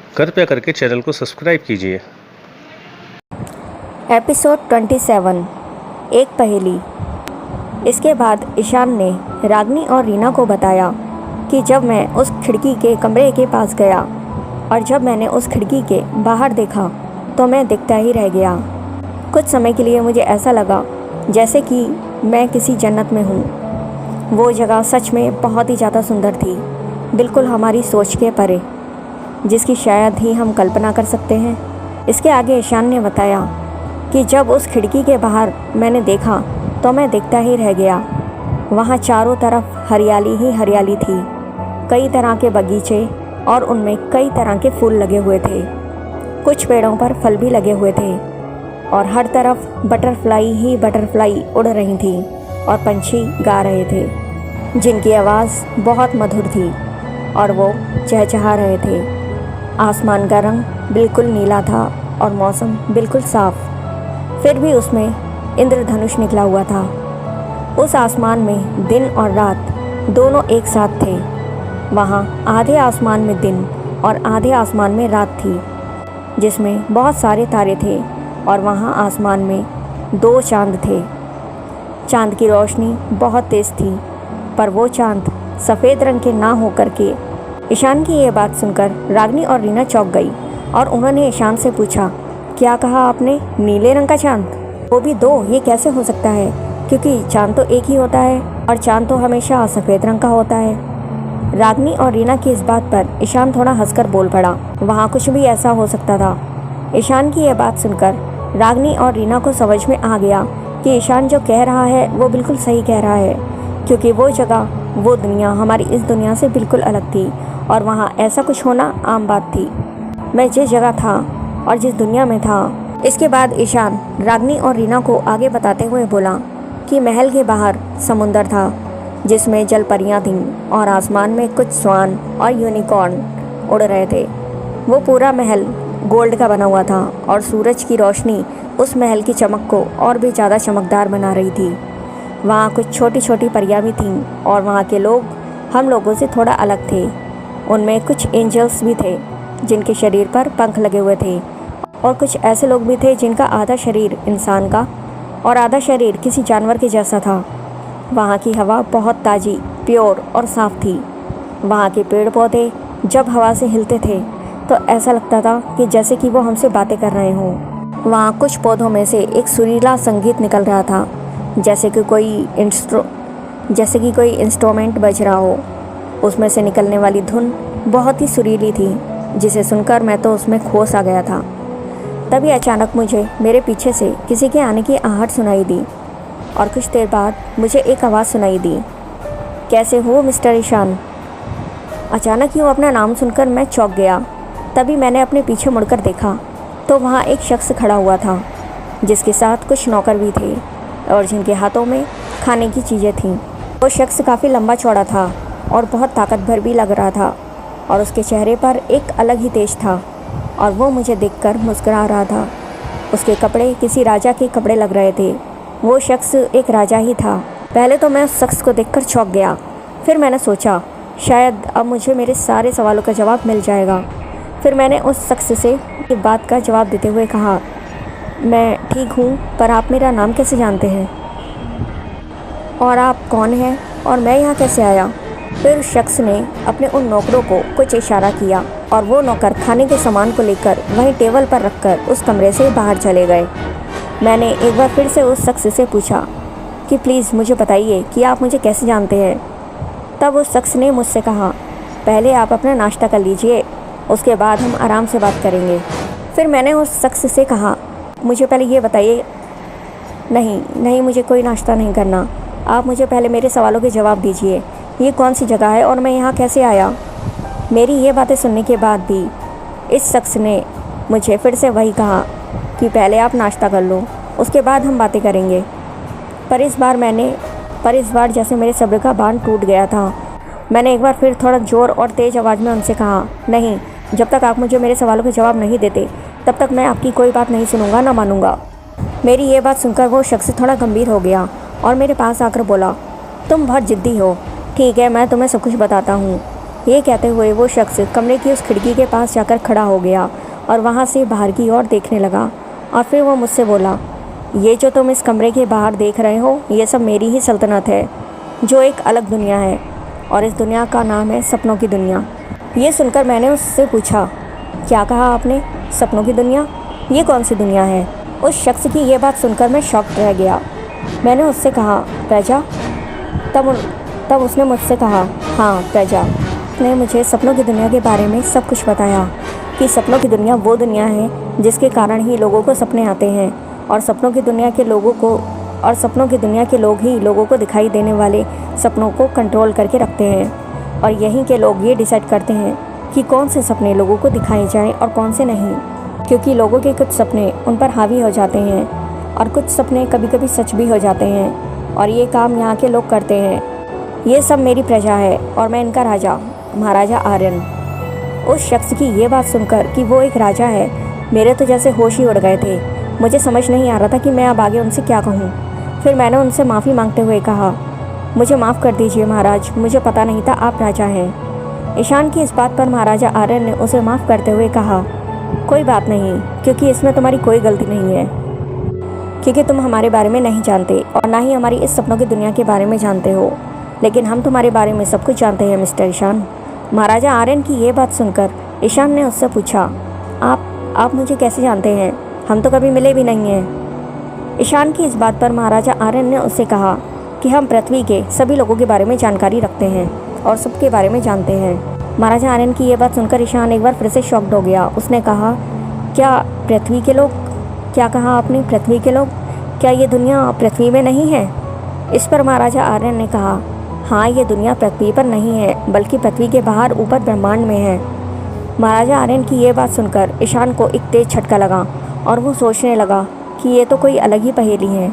कृपया करके चैनल को सब्सक्राइब कीजिए। एपिसोड 27 एक पहेली। इसके बाद ईशान ने रागनी और रीना को बताया कि जब मैं उस खिड़की के कमरे के पास गया और जब मैंने उस खिड़की के बाहर देखा तो मैं दिखता ही रह गया। कुछ समय के लिए मुझे ऐसा लगा जैसे कि मैं किसी जन्नत में हूँ। वो जगह सच में बहुत ही ज़्यादा सुंदर थी, बिल्कुल हमारी सोच के परे, जिसकी शायद ही हम कल्पना कर सकते हैं। इसके आगे ईशान ने बताया कि जब उस खिड़की के बाहर मैंने देखा तो मैं दिखता ही रह गया। वहाँ चारों तरफ हरियाली ही हरियाली थी, कई तरह के बगीचे और उनमें कई तरह के फूल लगे हुए थे। कुछ पेड़ों पर फल भी लगे हुए थे और हर तरफ बटरफ्लाई ही बटरफ्लाई उड़ रही थी और पंछी गा रहे थे जिनकी आवाज़ बहुत मधुर थी और वो चहचहा रहे थे। आसमान का रंग बिल्कुल नीला था और मौसम बिल्कुल साफ, फिर भी उसमें इंद्रधनुष निकला हुआ था। उस आसमान में दिन और रात दोनों एक साथ थे। वहाँ आधे आसमान में दिन और आधे आसमान में रात थी, जिसमें बहुत सारे तारे थे और वहाँ आसमान में 2 चांद थे। चांद की रोशनी बहुत तेज़ थी, पर वो चांद सफ़ेद रंग के ना होकर के। ईशान की ये बात सुनकर रागनी और रीना चौंक गई और उन्होंने ईशान से पूछा, क्या कहा आपने? नीले रंग का चांद? वो भी 2? ये कैसे हो सकता है? क्योंकि चांद तो एक ही होता है और चांद तो हमेशा सफ़ेद रंग का होता है। रागनी और रीना की इस बात पर ईशान थोड़ा हंसकर बोल पड़ा, वहाँ कुछ भी ऐसा हो सकता था। ईशान की ये बात सुनकर रागनी और रीना को समझ में आ गया कि ईशान जो कह रहा है वो बिल्कुल सही कह रहा है, क्योंकि वो जगह, वो दुनिया हमारी इस दुनिया से बिल्कुल अलग थी और वहाँ ऐसा कुछ होना आम बात थी। मैं जिस जगह था और जिस दुनिया में था। इसके बाद ईशान रागनी और रीना को आगे बताते हुए बोला कि महल के बाहर समुंदर था जिसमें जल परियाँ थीं और आसमान में कुछ स्वान और यूनिकॉर्न उड़ रहे थे। वो पूरा महल गोल्ड का बना हुआ था और सूरज की रोशनी उस महल की चमक को और भी ज़्यादा चमकदार बना रही थी। वहाँ कुछ छोटी छोटी परियाँ भी थीं और वहाँ के लोग हम लोगों से थोड़ा अलग थे। उनमें कुछ एंजल्स भी थे जिनके शरीर पर पंख लगे हुए थे और कुछ ऐसे लोग भी थे जिनका आधा शरीर इंसान का और आधा शरीर किसी जानवर के जैसा था। वहाँ की हवा बहुत ताज़ी, प्योर और साफ़ थी। वहाँ के पेड़ पौधे जब हवा से हिलते थे तो ऐसा लगता था कि जैसे कि वो हमसे बातें कर रहे हों। वहाँ कुछ पौधों में से एक सुरीला संगीत निकल रहा था, जैसे कि कोई इंस्ट्रूमेंट बज रहा हो। उसमें से निकलने वाली धुन बहुत ही सुरीली थी, जिसे सुनकर मैं तो उसमें खो सा गया था। तभी अचानक मुझे मेरे पीछे से किसी के आने की आहट सुनाई दी और कुछ देर बाद मुझे एक आवाज़ सुनाई दी, कैसे हो मिस्टर ईशान? अचानक यूँ अपना नाम सुनकर मैं चौंक गया। तभी मैंने अपने पीछे मुड़कर देखा तो वहाँ एक शख्स खड़ा हुआ था जिसके साथ कुछ नौकर भी थे और जिनके हाथों में खाने की चीज़ें थीं। वो शख्स काफ़ी लंबा चौड़ा था और बहुत ताकतवर भी लग रहा था और उसके चेहरे पर एक अलग ही तेज था और वो मुझे देखकर मुस्कुरा रहा था। उसके कपड़े किसी राजा के कपड़े लग रहे थे। वो शख्स एक राजा ही था। पहले तो मैं उस शख्स को देखकर चौंक गया, फिर मैंने सोचा शायद अब मुझे मेरे सारे सवालों का जवाब मिल जाएगा। फिर मैंने उस शख्स से एक बात का जवाब देते हुए कहा, मैं ठीक हूँ, पर आप मेरा नाम कैसे जानते हैं और आप कौन हैं और मैं यहाँ कैसे आया? फिर उस शख्स ने अपने उन नौकरों को कुछ इशारा किया और वो नौकर खाने के सामान को लेकर वहीं टेबल पर रखकर उस कमरे से बाहर चले गए। मैंने एक बार फिर से उस शख्स से पूछा कि प्लीज़ मुझे बताइए कि आप मुझे कैसे जानते हैं। तब उस शख्स ने मुझसे कहा, पहले आप अपना नाश्ता कर लीजिए, उसके बाद हम आराम से बात करेंगे। फिर मैंने उस शख्स से कहा, मुझे पहले ये बताइए। नहीं, मुझे कोई नाश्ता नहीं करना। आप मुझे पहले मेरे सवालों के जवाब दीजिए। ये कौन सी जगह है और मैं यहाँ कैसे आया? मेरी ये बातें सुनने के बाद भी इस शख्स ने मुझे फिर से वही कहा कि पहले आप नाश्ता कर लो, उसके बाद हम बातें करेंगे। पर इस बार जैसे मेरे सब्र का बांध टूट गया था। मैंने एक बार फिर थोड़ा ज़ोर और तेज़ आवाज़ में उनसे कहा, नहीं, जब तक आप मुझे मेरे सवालों के जवाब नहीं देते तब तक मैं आपकी कोई बात नहीं सुनूंगा, ना मानूंगा। मेरी ये बात सुनकर वो शख्स थोड़ा गंभीर हो गया और मेरे पास आकर बोला, तुम बहुत ज़िद्दी हो। ठीक है, मैं तुम्हें सब कुछ बताता हूँ। ये कहते हुए वो शख्स कमरे की उस खिड़की के पास जाकर खड़ा हो गया और वहाँ से बाहर की ओर देखने लगा। और फिर वो मुझसे बोला, ये जो तुम इस कमरे के बाहर देख रहे हो, ये सब मेरी ही सल्तनत है, जो एक अलग दुनिया है, और इस दुनिया का नाम है सपनों की दुनिया। ये सुनकर मैंने उससे पूछा, क्या कहा आपने? सपनों की दुनिया? ये कौन सी दुनिया है? उस शख्स की ये बात सुनकर मैं शॉक्ड रह गया। मैंने उससे कहा, प्रजा? तब उसने मुझसे कहा, हाँ प्रजा। उसने मुझे सपनों की दुनिया के बारे में सब कुछ बताया कि सपनों की दुनिया वो दुनिया है जिसके कारण ही लोगों को सपने आते हैं, और सपनों की दुनिया के लोग ही लोगों को दिखाई देने वाले सपनों को कंट्रोल करके रखते हैं, और यहीं के लोग ये डिसाइड करते हैं कि कौन से सपने लोगों को दिखाए जाएं और कौन से नहीं, क्योंकि लोगों के कुछ सपने उन पर हावी हो जाते हैं और कुछ सपने कभी कभी सच भी हो जाते हैं, और ये काम यहाँ के लोग करते हैं। ये सब मेरी प्रजा है और मैं इनका राजा, महाराजा आर्यन। उस शख्स की ये बात सुनकर कि वो एक राजा है, मेरे तो जैसे होश ही उड़ गए थे। मुझे समझ नहीं आ रहा था कि मैं अब आगे उनसे क्या कहूँ। फिर मैंने उनसे माफ़ी मांगते हुए कहा, मुझे माफ़ कर दीजिए महाराज, मुझे पता नहीं था आप राजा हैं। ईशान की इस बात पर महाराजा आर्यन ने उसे माफ़ करते हुए कहा, कोई बात नहीं, क्योंकि इसमें तुम्हारी कोई गलती नहीं है, क्योंकि तुम हमारे बारे में नहीं जानते और ना ही हमारी इस सपनों की दुनिया के बारे में जानते हो, लेकिन हम तुम्हारे बारे में सब कुछ जानते हैं मिस्टर ईशान। महाराजा आर्यन की ये बात सुनकर ईशान ने उससे पूछा, आप मुझे कैसे जानते हैं? हम तो कभी मिले भी नहीं हैं। ईशान की इस बात पर महाराजा आर्यन ने उससे कहा कि हम पृथ्वी के सभी लोगों के बारे में जानकारी रखते हैं और सबके बारे में जानते हैं। महाराजा आर्यन की ये बात सुनकर ईशान एक बार फिर से शॉक्ड हो गया। उसने कहा, क्या पृथ्वी के लोग? क्या कहा आपने? पृथ्वी के लोग? क्या ये दुनिया पृथ्वी में नहीं है? इस पर महाराजा आर्यन ने कहा, हाँ, ये दुनिया पृथ्वी पर नहीं है, बल्कि पृथ्वी के बाहर ऊपर ब्रह्मांड में है। महाराजा आर्यन की ये बात सुनकर ईशान को एक तेज झटका लगा और वो सोचने लगा कि ये तो कोई अलग ही पहेली है।